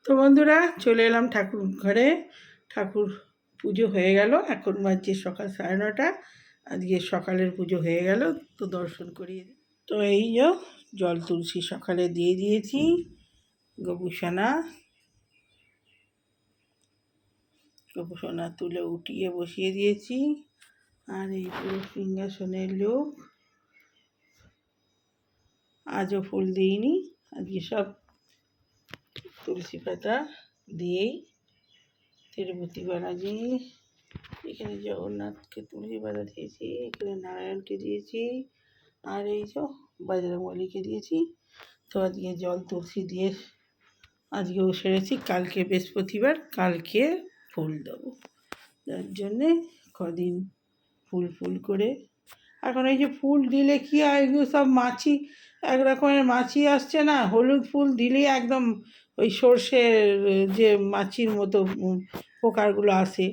তো বন্ধুরা চলে এলাম ঠাকুর ঘরে। ঠাকুর পুজো হয়ে গেল, এখন বাজছে সকাল 9:30। আজকে সকালের পুজো হয়ে গেল, তো দর্শন করিয়ে দিই। তো এই যে জল তুলসী সকালে দিয়ে দিয়েছি, গোপুসোনা তুলে উঠিয়ে বসিয়ে দিয়েছি। আর এই পুরো সিংহাসনের লোক, আজও ফুল দিইনি, আজকে সব তুলসী পাতা দিয়েই তিরুপতি বালাজি, এখানে জগন্নাথকে তুলসী পাতা দিয়েছি, এখানে নারায়ণকে দিয়েছি, আর এই যে বজরংবলীকে দিয়েছি। তো আজকে জল তুলসী দিয়ে আজকেও সেরেছি। কালকে বৃহস্পতিবার, কালকে ফুল দেবো, যার জন্যে কদিন ফুল করে। এখন এই যে ফুল দিলে কি হয়, এগুলো সব মাছি, এক রকমের মাছি আসছে না, হলুদ ফুল দিলেই একদম ওই সর্ষের যে মাছির মতো পোকাগুলো আসে,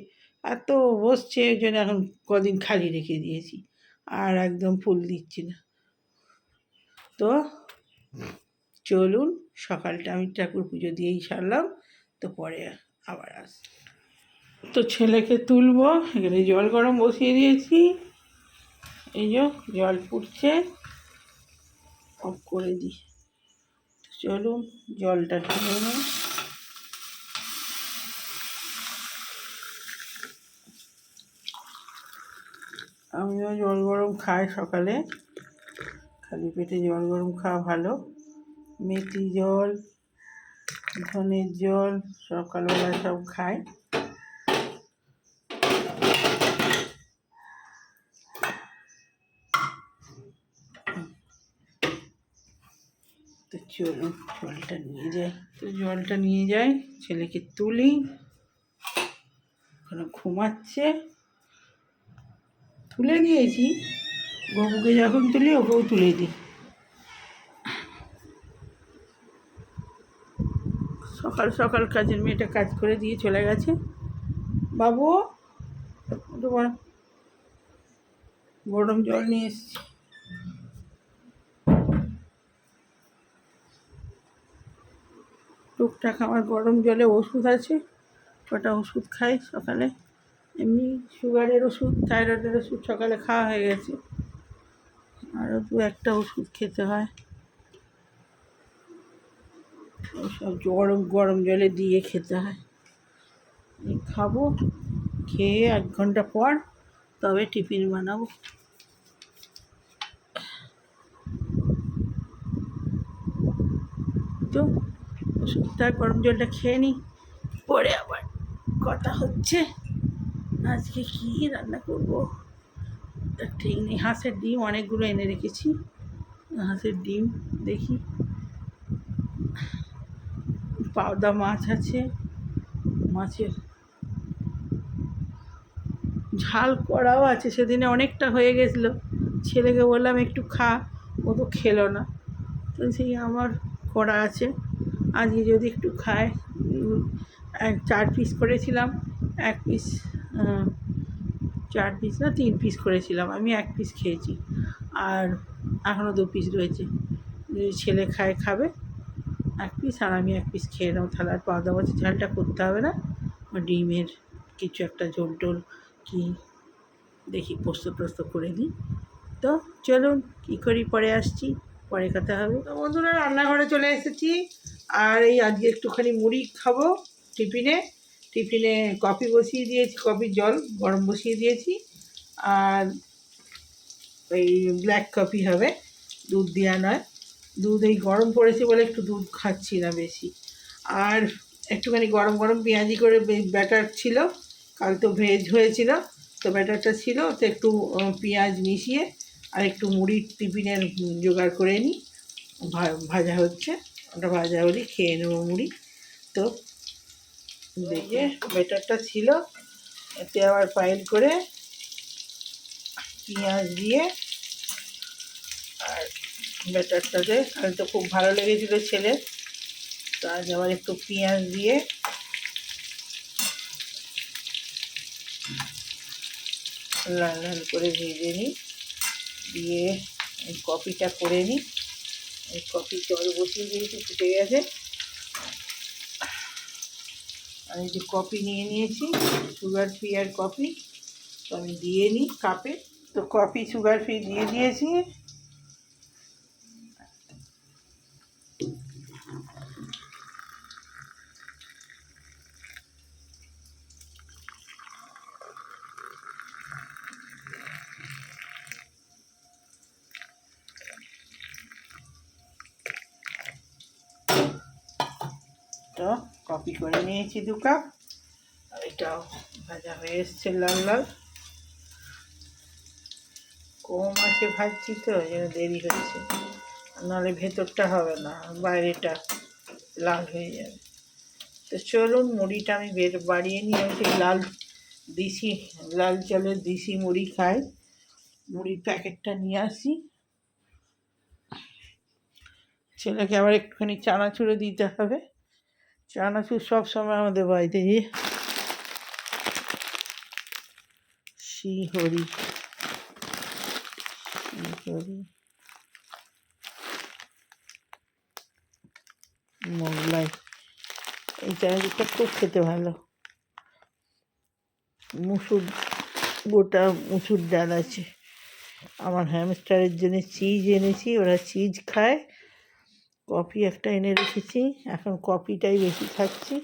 এত বসছে, ওই জন্য এখন কদিন খালি রেখে দিয়েছি, আর একদম ফুল দিচ্ছি না। তো চলুন, সকালটা আমি ঠাকুর পুজো দিয়েই সারলাম, তো পরে আবার আস। তো ছেলেকে তুলবো, এখানে জল গরম বসিয়ে দিয়েছি, এই যে জল ফুটছে, অফ করে দিই। চলুন জলটা ঢেলে নিই। আমিও জল গরম খাই সকালে, খালি পেটে জল গরম খাওয়া ভালো। মেথি জল, ধনের জল সকালবেলা সব খাই। তো চলুন জলটা নিয়ে যাই, ছেলেকে তুলি, ওখানে ঘুমাচ্ছে, তুলে দিয়েছি। গপুকে যখন তুলি ওকেও তুলে দিই। সকাল সকাল কাজের মেয়েটা কাজ করে দিয়ে চলে গেছে। বাবু গরম জল নিয়ে এসছি। টুকটাক আমার গরম জলে ওষুধ আছে, কটা ওষুধ খাই সকালে, এমনি সুগারের ওষুধ, থাইরয়েডের ওষুধ সকালে খাওয়া হয়ে গেছে, আরও 2-1টা ওষুধ খেতে হয়। ওসব গরম জলে দিয়ে খেতে হয়। খাবো, খেয়ে 1 ঘন্টা পর তবে টিফিন বানাবো। তো ওষুধটা গরম জলটা খেয়ে নিই, পরে আবার কথা হচ্ছে। আজকে কি রান্না করব ঠিক নেই। হাঁসের ডিম অনেকগুলো এনে রেখেছি, হাঁসের ডিম দেখি, পাওদা মাছ আছে, মাছের ঝাল করাও আছে, সেদিনে অনেকটা হয়ে গেছিলো, ছেলেকে বললাম একটু খা, ও তো খেলো না, তো সেই আমার করা আছে, আজকে যদি একটু খায়। 4 পিস করেছিলাম, 1 পিস 4 পিস না 3 পিস করেছিলাম, আমি 1 পিস খেয়েছি, আর এখনও 2 পিস রয়েছে। যদি ছেলে খাবে 1 পিস, আর আমি 1 পিস খেয়ে নেবো, তাহলে আর পাওদা মাছের ঝালটা করতে হবে না। ডিমের কিছু একটা ঝোল টোল কি দেখি পোস্ত করে দিই। তো চলুন কী করি পরে আসছি, পরে কথা হবে। তো বন্ধুরা রান্নাঘরে চলে এসেছি, আর এই আজকে একটুখানি মুড়ি খাবো টিফিনে। কফি বসিয়ে দিয়েছি, কফির জল গরম বসিয়ে দিয়েছি, আর এই ব্ল্যাক কফি হবে, দুধ দেওয়া নয়। দুধ এই গরম পড়েছে বলে একটু দুধ খাচ্ছি না বেশি। আর একটুখানি গরম পেঁয়াজি করে ব্যাটার ছিল, কাল তো ভেজ হয়েছিল, তো ব্যাটারটা ছিল, তো একটু পেঁয়াজ মিশিয়ে আর একটু মুড়ির টিফিনের জোগাড় করে নিই। ভাজা হচ্ছে, ওটা ভাজা হলেই খেয়ে নেবো মুড়ি। তো দেখে ব্যাটারটা ছিল, এতে আবার পাইল করে পেঁয়াজ দিয়ে, আর ব্যাটারটাতে কাল তো খুব ভালো লেগেছিলো ছেলে, তো আজ আবার একটু পেঁয়াজ দিয়ে লাল লাল করে ভেজে নিই, দিয়ে এই কফিটা করে নিই। এই কফি জল বসিয়ে দিয়েছি, ফুটে গেছে, আর এই যে কফি নিয়ে নিয়েছি, সুগার ফ্রি আর কফি, তো আমি দিয়ে নিই কাপে। তো কফি সুগার ফ্রি দিয়ে দিয়েছি। তো কফি করে নিয়েছি 2 কাপ। আর এটাও ভাজা হয়ে এসছে লাল লাল। কম আছে ভাজছি তো এই জন্য দেরি হচ্ছে, নাহলে ভেতরটা হবে না, বাইরেটা লাল হয়ে যাবে। তো চলুন মুড়িটা আমি বাড়িয়ে নিয়ে আমি সেই লাল চালের দেশি মুড়ি খাই, মুড়ির প্যাকেটটা নিয়ে আসি। ছেলেকে আবার একটুখানি চানাচুরও দিতে হবে। চানাচুর সবসময় আমাদের বাড়িতে শ্রীহরি মোগলাই, এই চানাচুরটা খুব খেতে ভালো। গোটা মুসুর ডাল আছে। আমার হ্যামস্টারের জন্য চিজ এনেছি, ওরা চিজ খায়। কফি একটা এনে রেখেছি, এখন কফিটাই বেশি খাচ্ছি।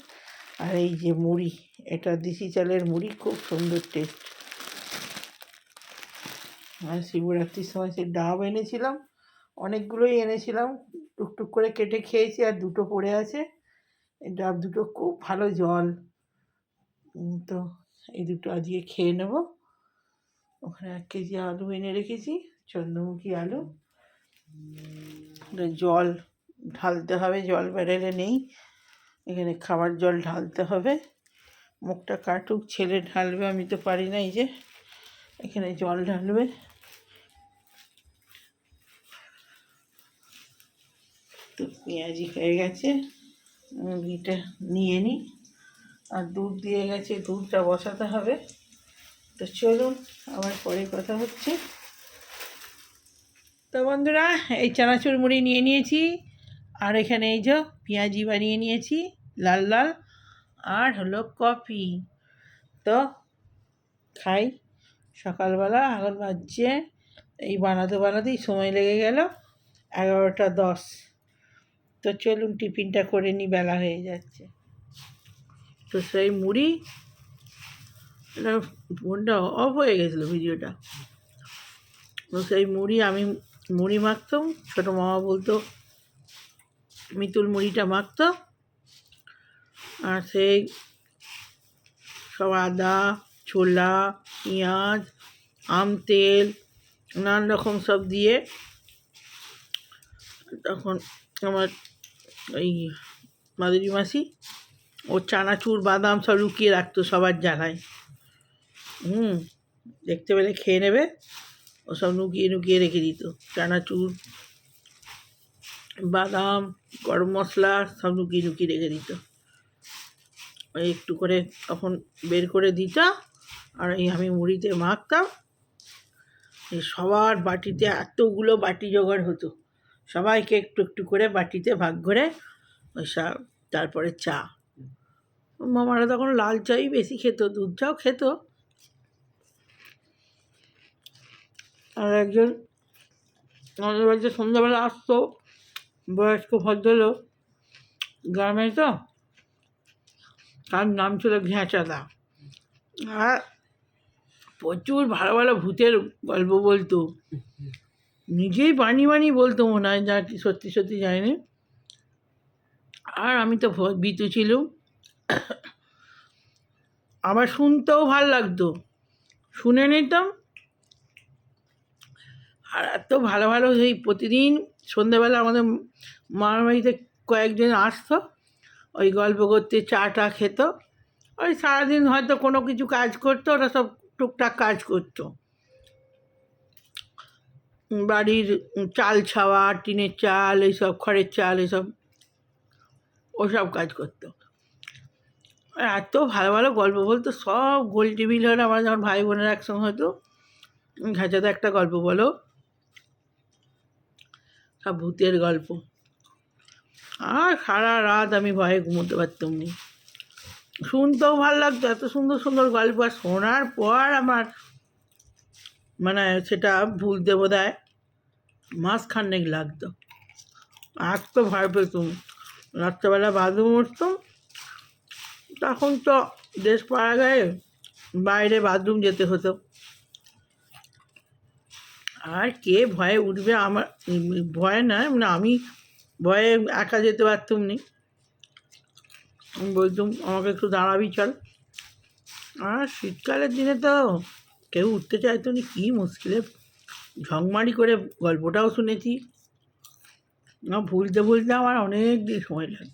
আর এই যে মুড়ি, এটা দেশি চালের মুড়ি, খুব সুন্দর টেস্ট। আর শিবরাত্রির সময় সেই ডাব এনেছিলাম, অনেকগুলোই এনেছিলাম, টুকটুক করে কেটে খেয়েছি, আর 2টো পড়ে আছে। এই ডাব 2টো খুব ভালো জল, তো এই 2টো আজকে খেয়ে নেব। ওখানে 1 কেজি আলু এনে রেখেছি, চন্দ্রমুখী আলু। জল ঢালতে হবে, জল ব্যারেলে নেই, এখানে খাবার জল ঢালতে হবে। মুখটা কাটুক, ছেলে ঢালবে, আমি তো পারি না। এই যে এখানে জল ঢালবে। তো পেঁয়াজি হয়ে গেছে, মুরগিটা নিয়ে নিই। আর দুধ দিয়ে গেছে, দুধটা বসাতে হবে। তো চলুন আবার পরে কথা হচ্ছে। তো বন্ধুরা, এই চানাচুর মুড়ি নিয়ে নিয়েছি, আর এখানে এই যে পেঁয়াজি বানিয়ে নিয়েছি লাল লাল, আর হলো কফি। তো খাই। সকালবেলা এখন বাজছে, এই বানাতেই সময় লেগে গেল 11টা 10। তো চলুন টিফিনটা করে নিই, বেলা হয়ে যাচ্ছে। তো সেই মুড়ি, এটা ফোনটা অফ হয়ে গেছিলো ভিডিওটা। তো সেই মুড়ি আমি মুড়ি মাখতাম, ছোটো মামা বলতো মিতুল মুড়িটা মাখতো। আর সেই সব আদা, ছোলা, পেঁয়াজ, আম তেল, নানান রকম সব দিয়ে, তখন আমার ওই মাদুরি মাসি ও চানাচুর বাদাম সব লুকিয়ে রাখতো সবার জ্বালায়। দেখতে পেলে খেয়ে নেবে, ও সব লুকিয়ে রেখে দিত। চানাচুর, বাদাম, গরম মশলা সব লুকিয়ে রেখে দিত। ওই একটু করে তখন বের করে দিত, আর এই আমি মুড়িতে মাখতাম। সবার বাটিতে এতগুলো বাটি জোগাড় হতো, সবাইকে একটু একটু করে বাটিতে ভাগ করে ওই সব। তারপরে চা, মামারা তখন লাল চাই বেশি খেত, দুধ চাও খেত। আর একজন আমাদের বাড়িতে সন্ধ্যাবেলা আসতো, বয়স্ক ভদ্রলোক, গ্রামে তো, তার নাম ছিল ঘ্যাঁচাদা। আর প্রচুর ভালো ভালো ভূতের গল্প বলতো, নিজেই বানিয়ে বলতো মনে হয়, যা কি সত্যি সত্যি যায়নি। আর আমি তো ভীতু ছিলাম, আবার শুনতেও ভাল লাগতো, শুনে নিতাম। আর এত ভালো ভালো সেই প্রতিদিন সন্ধ্যেবেলা আমাদের মার বাড়িতে কয়েকজন আসতো, ওই গল্প করতে, চাটা খেত। ওই সারাদিন হয়তো কোনো কিছু কাজ করতো, ওরা সব টুকটাক কাজ করতো, বাড়ির চাল ছাওয়া, টিনের চাল, এইসব খড়ের চাল, এইসব ওসব কাজ করতো। এত ভালো ভালো গল্প বলতো, সব গোল টেবিল হলে আমরা যখন ভাই বোনেরা একসঙ্গে হতো, ঘাঁচাতে একটা গল্প বলো, সব ভূতের গল্প। আর সারা রাত আমি ভয়ে ঘুমোতে পারতাম না। শুনতেও ভালো লাগতো, এত সুন্দর সুন্দর গল্প। আর শোনার পর আমার মানে সেটা ভুলতে বোধহয় মাসখানেক লাগতো। আজ তো ভয় পেতুম, রাত্রেবেলা বাথরুম উঠতুম, তখন তো দেশ পাড়া গায়ে বাইরে বাথরুম যেতে হতো। আর কে ভয়ে উঠবে, আমার ভয় নয়, মানে আমি ভয়ে একা যেতে পারতুম নি। আমি বলতুম আমাকে একটু দাঁড়াবি চল। আর শীতকালের দিনে তো কেউ উঠতে চাইতো না, কী মুশকিলে ঝংমারি করে গল্পটাও শুনেছি। ভুলতে ভুলতে আমার অনেক দিন সময় লাগে।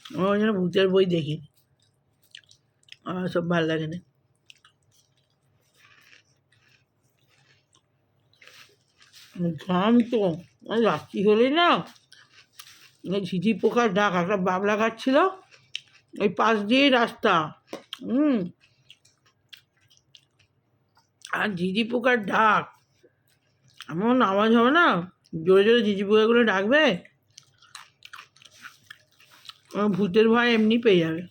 আমার ওই জন্য ভূতের বই দেখি, আমার সব ভালো লাগে না। ঘাম তো রাত্রি হলেই না ঝিঝি পোকার ডাক, একটা বাবলা গাছ ছিল ওই পাশ দিয়েই রাস্তা। আর ঝিঝি পোকার ডাক এমন আওয়াজ হবে না, জোরে জোরে ঝিঝি পোকাগুলো ডাকবে, ভূতের ভয় এমনি পেয়ে যাবে।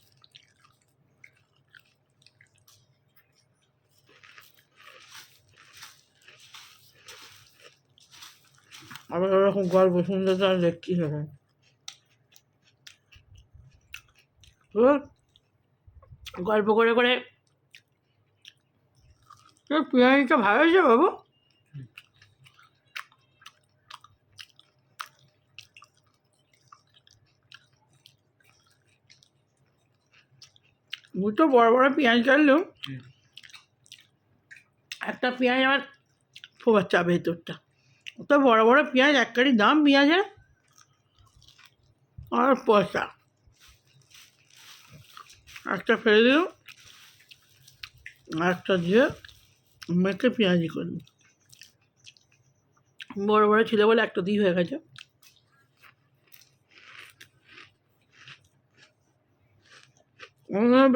আবার ওরকম গল্প শুনতে তো আর দেখছি সেরকম। গল্প করে করে বিরিয়ানিটা ভালো হয়েছে বাবু। দুটো বড় বড় পেঁয়াজ কাটলেও একটা পেঁয়াজ আমার ফোবাচ্চা ভেতরটা, অত বড় বড় পেঁয়াজ, এক কারি দাম পেঁয়াজের আর পয়সা। একটা ফেলে দিলাম, একটা দিয়ে মেখে পেঁয়াজি করলাম। বড় বড় ছিল বলে একটা দিয়ে হয়ে গেছে।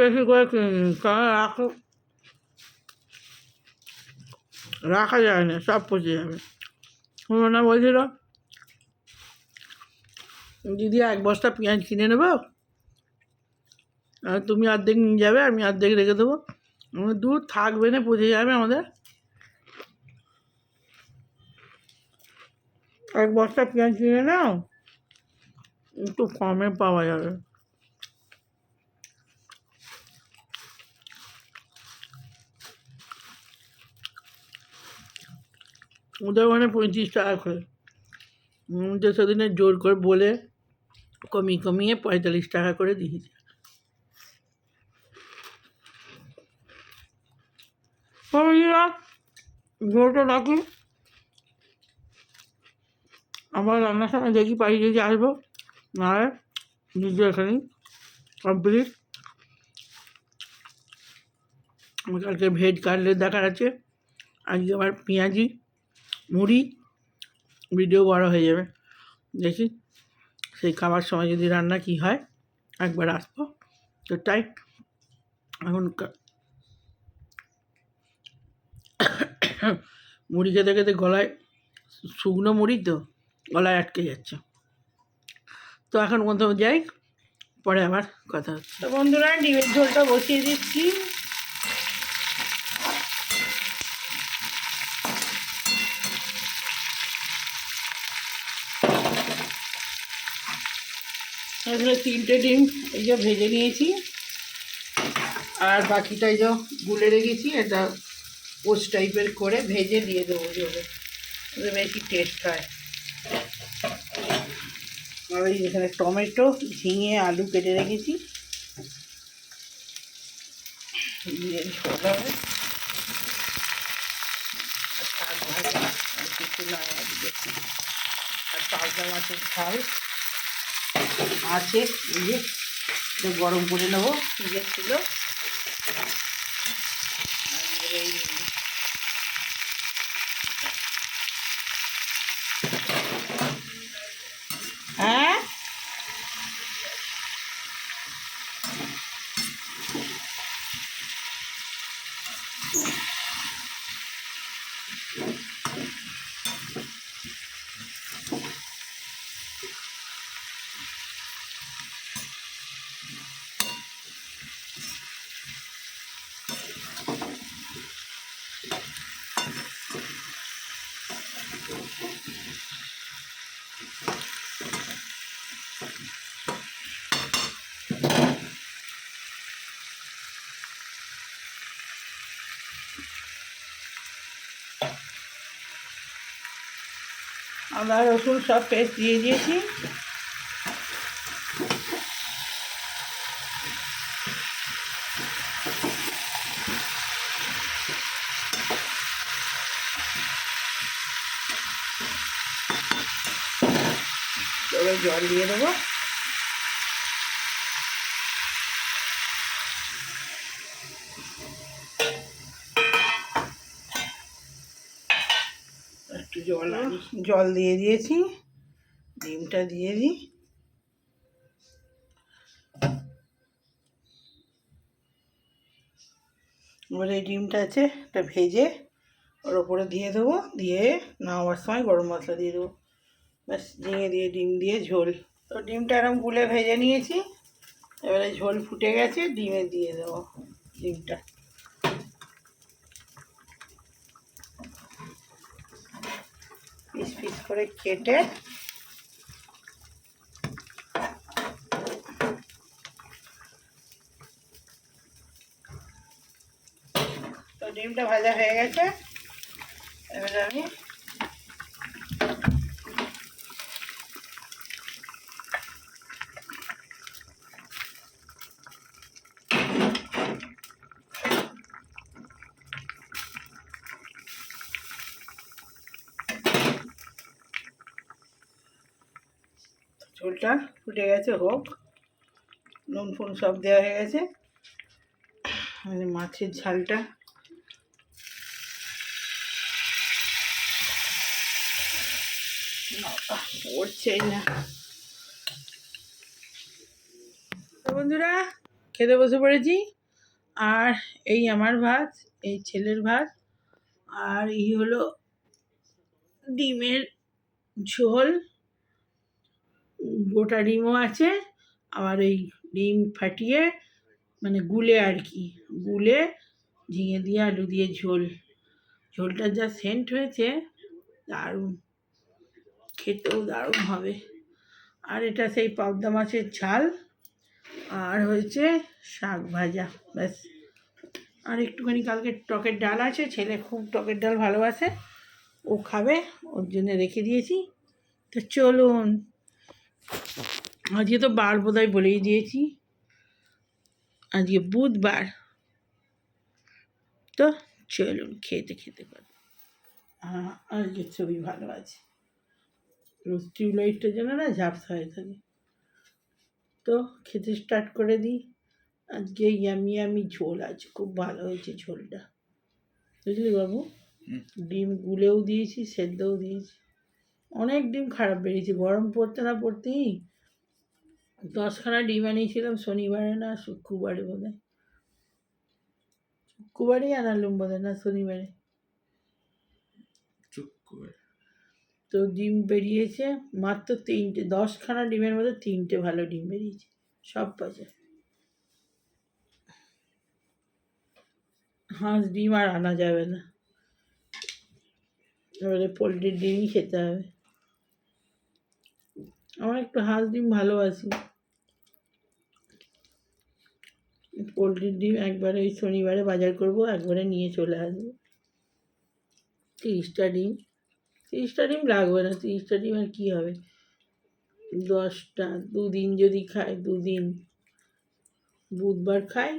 বেশি করে কিনে নিন, কারণ রাখা যায় না, সব পচে যাবে। না বলছিল দিদি এক বস্তা পেঁয়াজ কিনে নেবো, আর তুমি অর্ধেক নিয়ে যাবে, আমি অর্ধেক রেখে দেবো। দুধ থাকবে না, পচে যাবে আমাদের। এক বস্তা পেঁয়াজ কিনে নাও, একটু কমে পাওয়া যাবে। ওদের ওখানে 35 টাকা করে, যে সেদিনে জোর করে বলে কমিয়ে 45 টাকা করে দিয়েছে। ভিডিওটা রাখি, আবার রান্নার সময় দেখি পারি যদি আসবো, না ভিডিও এখানেই কমপ্লিট। আমার কালকে ভেজ কাটলেট দেখার আছে, আজকে আবার পেঁয়াজি মুড়ি, ভিডিও বড় হয়ে যাবে। দেখি সেই খাবার সময় যদি রান্না কি হয়, একবার আসবো। তো তাই এখন মুড়ি খেতে খেতে গলায়, শুকনো মুড়ি তো গলায় আটকে যাচ্ছে। তো এখন কোথাও যাই, পরে আবার কথা হচ্ছে। তো বন্ধুরা ডিমের ঝোলটা বসিয়ে দিচ্ছি। এখানে 3টে ডিম এই যে ভেজে নিয়েছি, আর বাকিটা এই যে গুলে রেখেছি, এটা পোস্ট টাইপের করে ভেজে দিয়ে দেবো ঝোলে, বেশি টেস্ট হয়। আর ওই এখানে টমেটো, ঝিঙে, আলু কেটে রেখেছি, দিয়ে ঝোল হবে। আর শাক ভাজা, আর কিছু নয় আজকে। আর তাজা মাছের ঝাল আছে, এই যে গরম করে নেবো, ফ্রিজে ছিল। এই হ্যাঁ আদা রসুন সব পেস্ট দিয়ে দিয়েছি। এবার জল দিয়ে দেবো। একটু জল দিয়ে দিয়েছি। ডিমটা দিয়ে দিই। এবার এই ডিমটা আছে এটা ভেজে ওর ওপরে দিয়ে দেবো, দিয়ে নামাবার সময় গরম মশলা দিয়ে দেবো। ব্যাস ঝিঙে দিয়ে ডিম দিয়ে ঝোল। তো ডিমটা এরকম গুলে ভেজে নিয়েছি। এবারে ঝোল ফুটে গেছে, ডিমে দিয়ে দেবো ডিমটা। পিস পিস করে কেটে তো ডিমটা ভাজা হয়ে গেছে। এবারে আমি ঝোলটা ফুটে গেছে, হোক। নুন ফুন সব দেওয়া হয়ে গেছে। মাছের ঝালটা পড়ছেই না। তো বন্ধুরা খেতে বসে পড়েছি। আর এই আমার ভাত, এই ছেলের ভাত, আর এই হলো ডিমের ঝোল। গোটা ডিমও আছে, আবার ওই ডিম ফাটিয়ে মানে গুলে আর কি, গুলে ঝিঙে দিয়ে আলু দিয়ে ঝোল। ঝোলটা যা সেন্ট হয়েছে, দারুণ, খেতেও দারুণ হবে। আর এটা সেই পাবদা মাছের ঝাল, আর হয়েছে শাক ভাজা, ব্যাস। আর একটুখানি কালকে টকের ডাল আছে, ছেলে খুব টকের ডাল ভালোবাসে, ও খাবে, ওর জন্য রেখে দিয়েছি। তো চলুন, আজকে তো বার বোধহয় বলেই দিয়েছি, আজকে বুধবার। তো চলুন খেতে খেতে পারি। আজকে ছবি ভালো আছে, রোজ টিউবলাইটটার জন্য না ঝাপসা হয়ে থাকে। তো খেতে স্টার্ট করে দিই। আজকে ইয়ামি ঝোল আছে, খুব ভালো হয়েছে ঝোলটা, বুঝলি বাবু। ডিম গুলেও দিয়েছি, সেদ্ধও দিয়েছি। অনেক ডিম খারাপ বেরিয়েছে, গরম পড়তে না পড়তেই 10খানা ডিম আনিয়েছিলাম শনিবারে না শুক্রবারে বোধহয়, শুক্রবারেই আনালুম বোধহয়, না শনিবারে, তো ডিম বেরিয়েছে মাত্র 3টে। 10খানা ডিমের মধ্যে 3টে ভালো ডিম বেরিয়েছে, সব পচা। হাঁস ডিম আর আনা যাবে না, এবারে পোলট্রির ডিমই খেতে হবে। আমার একটু হাঁস ডিম ভালোবাসি। পোলট্রির ডিম একবারে ওই শনিবারে বাজার করব, একবারে নিয়ে চলে আসবো। 30টা ডিম, 30টা ডিম লাগবে না, 30টা ডিম আর কী হবে, 10টা, 2 দিন যদি খাই, 2 দিন, বুধবার খাই,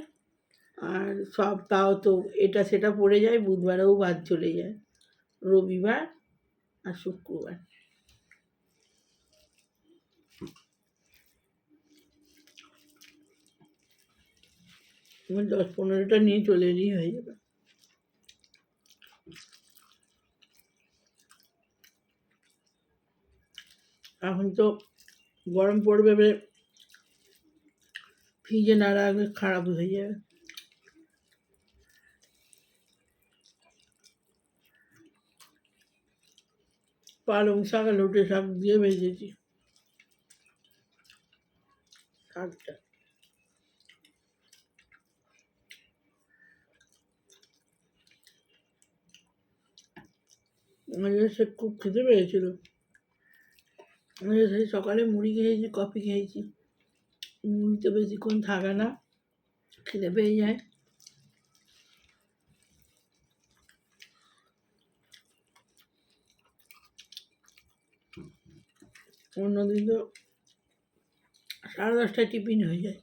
আর সব তাও তো এটা সেটা পড়ে যায়, বুধবারেও বাদ চলে যায়, রবিবার আর শুক্রবার। আমার 10-15টা নিয়ে চলে এলেই হয়ে যাবে। এখন তো গরম পড়বে, ফ্রিজে না রাখলে খারাপ হয়ে যাবে। পালং শাক আর লোটে শাক দিয়ে ভেজেছি শাকটা। সে খুব খেতে পেয়েছিল, সেই সকালে মুড়ি খেয়েছি, কফি খেয়েছি। মুড়িতে বেশিক্ষণ থাকে না, খেতে পেয়ে যায়। অন্যদিন তো 10:30টায় টিফিন হয়ে যায়।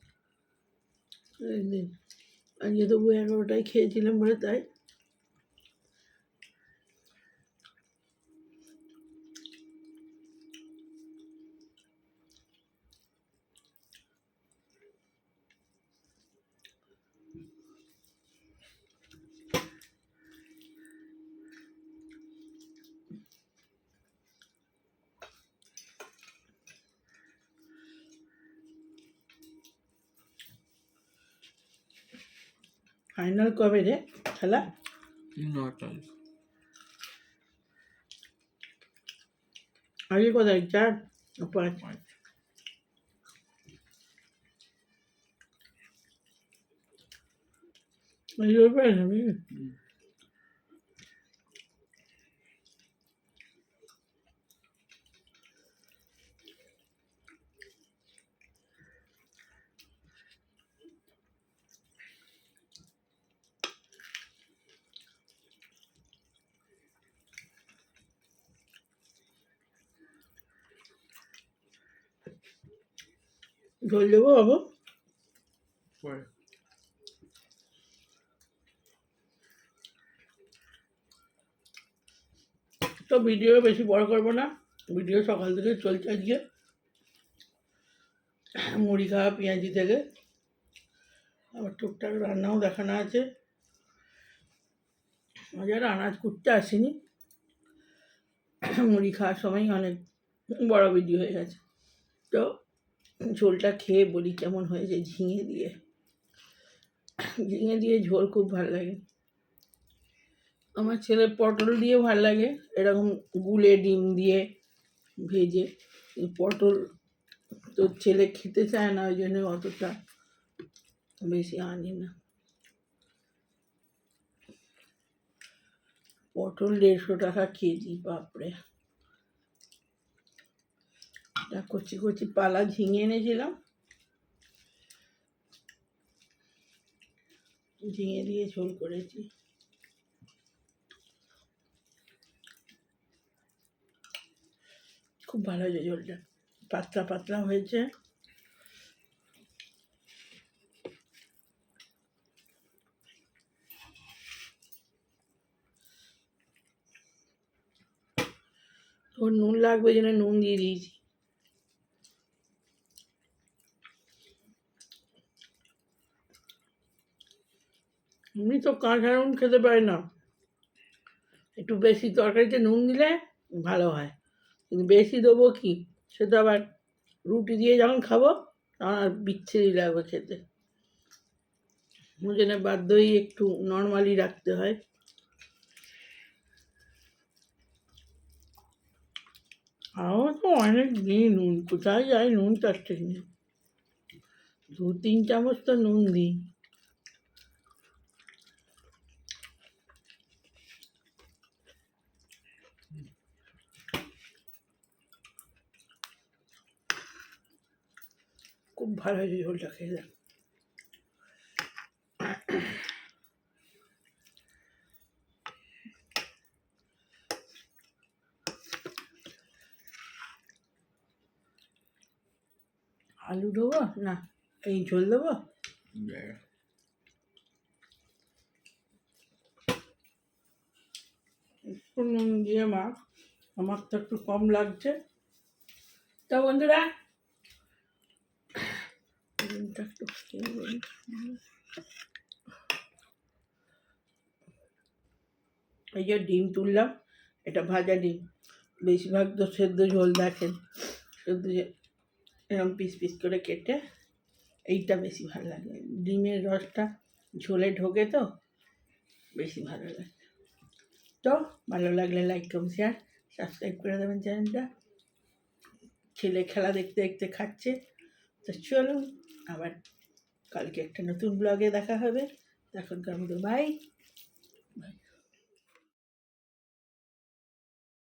একদিন আজকে তবু 11টায় খেয়েছিলাম বলে তাই। ফাইনাল কবে রে খেলা? 9 তারিখ। আগে কোথায় 4 না 5? 5। এই রবিবার হবে। ঝোল দেবো বাবু? পরে তো ভিডিও বেশি বড় করবো না, ভিডিও সকাল থেকে চলছে আজকে মুড়ি খাওয়া পেঁয়াজি থেকে, আবার টুকটাক রান্নাও দেখানো আছে। আজ আর আনাজ কুটতে আসিনি, মুড়ি খাওয়ার সময় অনেক বড় ভিডিও হয়ে গেছে। তো ঝোলটা খেয়ে বলি কেমন হয়েছে। ঝিঙে দিয়ে ঝোল খুব ভালো লাগে। আমার ছেলে পটল দিয়ে ভালো লাগে, এরকম গুলে ডিম দিয়ে ভেজে। পটল তো ছেলে খেতে চায় না, ওই জন্য অতটা বেশি আনি না। পটল 150 টাকা কেজি, বাপরে। কচি কচি পালা ঝিঙে এনেছিলাম, ঝিঙে দিয়ে ঝোল করেছি। খুব ভালো হয়েছে ঝোলটা, পাতলা পাতলা হয়েছে। ওর নুন লাগবে জন্য নুন দিয়ে দিয়েছি। এমনি তো কাঁচা নুন খেতে পারে না, একটু বেশি তরকারিতে নুন দিলে ভালো হয়, কিন্তু বেশি দেবো কি, সেটা আবার রুটি দিয়ে যখন খাবো তখন আর বিচ্ছিরি লাগবে খেতে। ওই জন্য বাধ্যই একটু নর্মালি রাখতে হয়। আমার তো অনেক দিই নুন, কোথায় যাই নুন তার ঠিক নেই। 2-3 চামচ তো নুন দিই। খুব ভালো হয়েছে ঝোলটা খেতে। আলু দেবো না এই ঝোল দেবো? একটু নুন দিয়ে মাখ, আমার তো একটু কম লাগছে। তা বন্ধুরা, নুনটা একটু এই যে ডিম তুললাম, এটা ভাজা ডিম। বেশিরভাগ তো সেদ্ধ ঝোল দেখেন, সেদ্ধ এরকম পিস পিস করে কেটে, এইটা বেশি ভালো লাগে। ডিমের রসটা ঝোলে ঢোকে তো বেশি ভালো লাগে। তো ভালো লাগলে লাইক কমেন্ট শেয়ার সাবস্ক্রাইব করে দেবেন চ্যানেলটা। ছেলে খেলা দেখতে দেখতে খাচ্ছে। তো চলুন আবার কালকে একটা নতুন ব্লগে দেখা হবে। তখনকার মতো বাই।